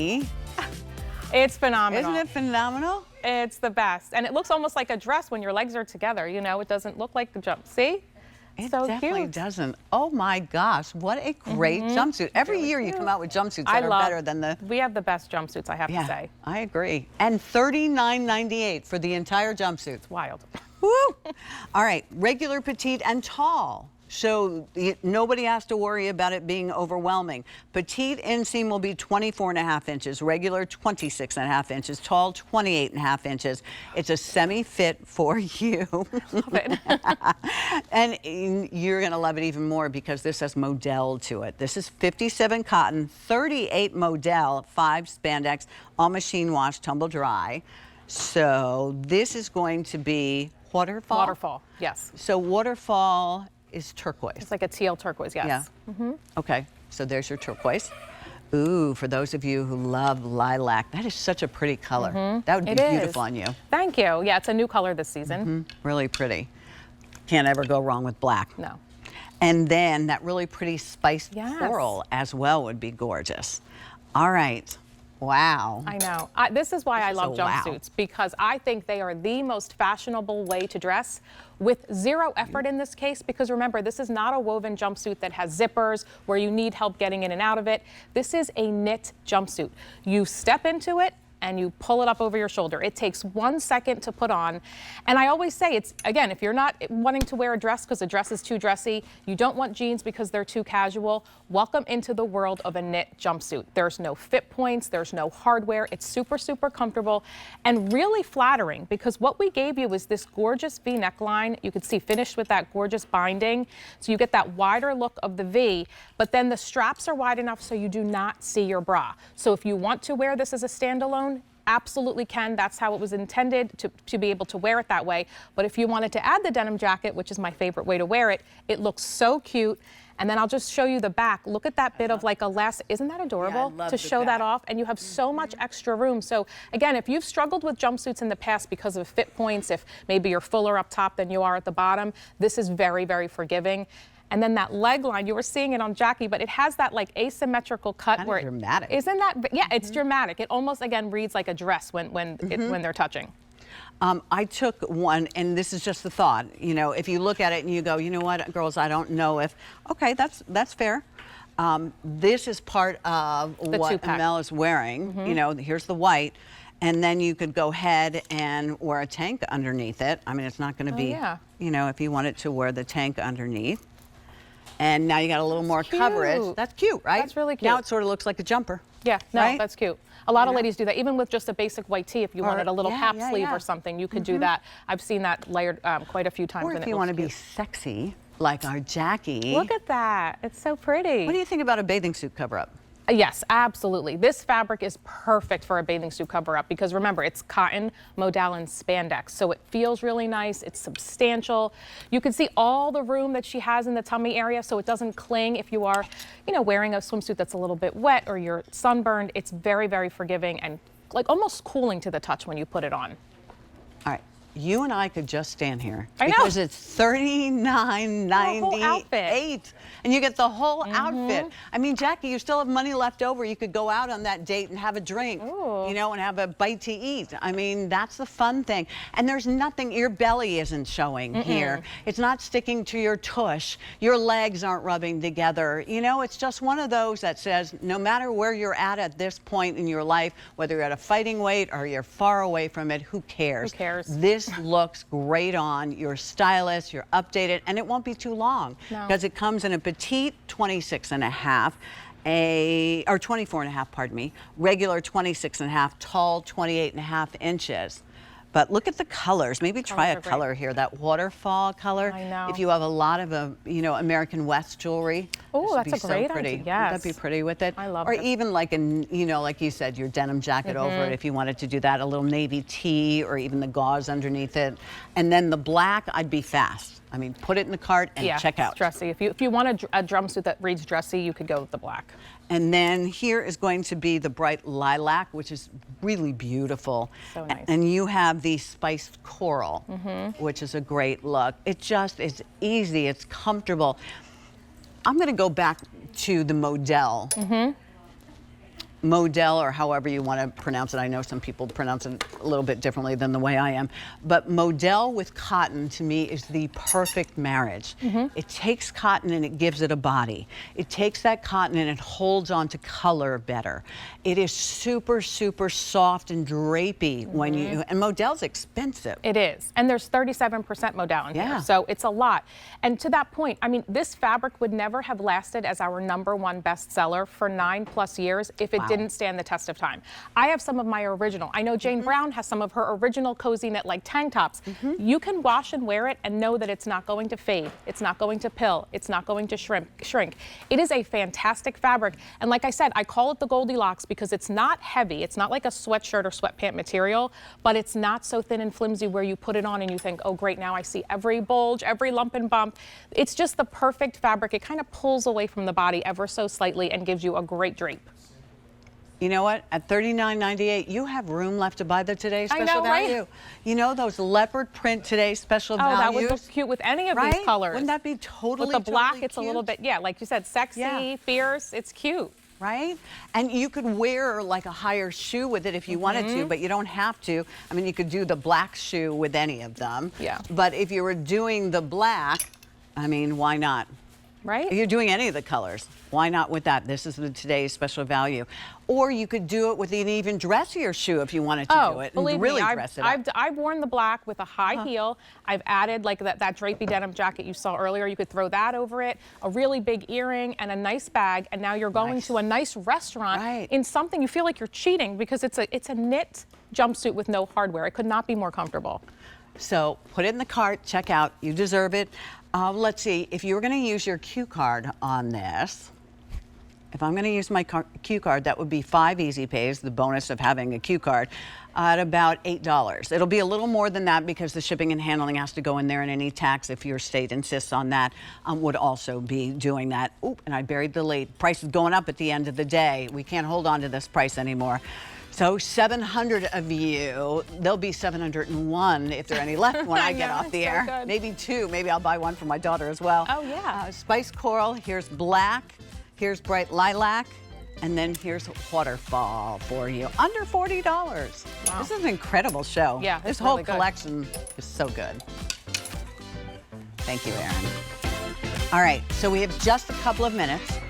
It's phenomenal. Isn't it phenomenal? It's the best. And it looks almost like a dress when your legs are together. You know, it doesn't look like a jump. See? It so definitely cute. doesn't. Oh my gosh, what a great jumpsuit. Every year you come out with jumpsuits that are better than the... We have the best jumpsuits, I have to say. I agree. And $39.98 for the entire jumpsuit. It's wild. Woo! All right, regular, petite, and tall. So nobody has to worry about it being overwhelming. Petite inseam will be 24.5 inches, regular 26.5 inches, tall 28.5 inches. It's a semi-fit for you. Love it. And you're gonna love it even more because this has modal to it. This is 57 cotton, 38 modal, 5 spandex, all machine wash, tumble dry. So this is going to be waterfall? Waterfall, yes. So waterfall is turquoise. It's like a teal turquoise, yes. Yeah. Okay, so there's your turquoise. Ooh, for those of you who love lilac, that is such a pretty color. That would be beautiful on you. Thank you. Yeah, it's a new color this season. Really pretty. Can't ever go wrong with black. No. And then that really pretty spiced floral as well would be gorgeous. All right. Wow. I know. This is why I love jumpsuits, because I think they are the most fashionable way to dress with zero effort in this case, because remember, this is not a woven jumpsuit that has zippers where you need help getting in and out of it. This is a knit jumpsuit. You step into it and you pull it up over your shoulder. It takes 1 second to put on. And I always say, it's, again, if you're not wanting to wear a dress because a dress is too dressy, you don't want jeans because they're too casual, welcome into the world of a knit jumpsuit. There's no fit points, there's no hardware. It's super, super comfortable and really flattering, because what we gave you is this gorgeous V neckline. You can see finished with that gorgeous binding. So you get that wider look of the V, but then the straps are wide enough so you do not see your bra. So if you want to wear this as a standalone, absolutely can. That's how it was intended, to be able to wear it that way. But if you wanted to add the denim jacket, which is my favorite way to wear it, it looks so cute. And then I'll just show you the back. Look at that bit of like elastic. Isn't that adorable to show that off? And you have so much extra room. So again, if you've struggled with jumpsuits in the past because of fit points, if maybe you're fuller up top than you are at the bottom, this is very, very forgiving. And then that leg line, you were seeing it on Jackie, but it has that like asymmetrical cut where dramatic. Isn't that? Yeah, it's dramatic. It almost again reads like a dress when they're touching. I took one, and this is just the thought. You know, if you look at it and you go, you know what, girls, I don't know if. Okay, that's fair. This is part of what Mel is wearing. You know, here's the white. And then you could go ahead and wear a tank underneath it. I mean, it's not going to be, you know, if you wanted to wear the tank underneath. And now you got a little more coverage. That's cute, right? That's really cute. Now it sort of looks like a jumper. Yeah, no, that's cute. A lot of ladies do that, even with just a basic white tee. If you wanted a little half sleeve or something, you could do that. I've seen that layered quite a few times. Or if you want to be sexy, like our Jackie. Look at that. It's so pretty. What do you think about a bathing suit cover-up? Yes, absolutely. This fabric is perfect for a bathing suit cover-up because remember, it's cotton, modal, and spandex. So it feels really nice. It's substantial. You can see all the room that she has in the tummy area, so it doesn't cling if you are, you know, wearing a swimsuit that's a little bit wet or you're sunburned. It's very, very forgiving and like almost cooling to the touch when you put it on. All right. You and I could just stand here. I know. Because it's $39.98. And you get the whole outfit. I mean, Jackie, you still have money left over. You could go out on that date and have a drink, you know, and have a bite to eat. I mean, that's the fun thing. And there's nothing, your belly isn't showing here. It's not sticking to your tush. Your legs aren't rubbing together. You know, it's just one of those that says, no matter where you're at this point in your life, whether you're at a fighting weight or you're far away from it, who cares? Who cares? This looks great on. You're stylish, you're updated, and it won't be too long because it comes in a petite 26.5, or 24.5, pardon me, regular 26.5, tall 28.5 inches. But look at the colors. Maybe try a color here, that waterfall color. I know. If you have a lot of, you know, American West jewelry. Oh, that's a great idea. Yes. That'd be pretty with it. I love it. Or it. even like an, you know, like you said, your denim jacket over it if you wanted to do that. A little navy tee or even the gauze underneath it. And then the black, I'd be fast. I mean, put it in the cart and check out. It's dressy. If you want a jumpsuit that reads dressy, you could go with the black. And then here is going to be the bright lilac, which is really beautiful. So nice. And you have the spiced coral, which is a great look. It just is easy. It's comfortable. I'm going to go back to the modal. modal, or however you want to pronounce it. I know some people pronounce it a little bit differently than the way I am. But modal with cotton, to me, is the perfect marriage. It takes cotton and it gives it a body. It takes that cotton and it holds on to color better. It is super, super soft and drapey when you, and modal's expensive. It is. And there's 37% modal in here. So it's a lot. And to that point, I mean, this fabric would never have lasted as our #1 bestseller for 9+ years if it didn't stand the test of time. I have some of my original. I know Jane Brown has some of her original cozy knit like tank tops. You can wash and wear it and know that it's not going to fade. It's not going to pill. It's not going to shrink. It is a fantastic fabric. And like I said, I call it the Goldilocks because it's not heavy. It's not like a sweatshirt or sweatpant material, but it's not so thin and flimsy where you put it on and you think, oh great, now I see every bulge, every lump and bump. It's just the perfect fabric. It kind of pulls away from the body ever so slightly and gives you a great drape. You know what? At $39.98, you have room left to buy the Today's Special I know, Value. right? You know those leopard print Today's Special Values? That would look cute with any of these colors. Wouldn't that be totally, with the black, totally it's cute? a little bit, like you said, sexy, fierce. It's cute. Right? And you could wear like a higher shoe with it if you wanted to, but you don't have to. I mean, you could do the black shoe with any of them. Yeah. But if you were doing the black, I mean, why not? Right? If you're doing any of the colors, why not with that? This is the Today's Special Value. Or you could do it with an even dressier shoe if you wanted to do it and really dress it up. I've worn the black with a high heel. I've added like that drapey denim jacket you saw earlier. You could throw that over it, a really big earring and a nice bag, and now you're going to a nice restaurant in something you feel like you're cheating because it's a knit jumpsuit with no hardware. It could not be more comfortable. So put it in the cart, check out, you deserve it. Let's see, if you were going to use your Q card on this, if I'm going to use my Q card, that would be 5 easy pays, the bonus of having a Q card, at about $8. It'll be a little more than that because the shipping and handling has to go in there, and any tax, if your state insists on that, would also be doing that. Oop, and I buried the lead. Price is going up at the end of the day. We can't hold on to this price anymore. So 700 of you, there'll be 701 if there are any left when I get off the air. Good. Maybe 2, maybe I'll buy one for my daughter as well. Oh yeah. Spice Coral, here's black, here's bright lilac, and then here's waterfall for you. Under $40. Wow. This is an incredible show. Yeah, this it's whole really good. collection is so good. Thank you, Erin. All right, so we have just a couple of minutes.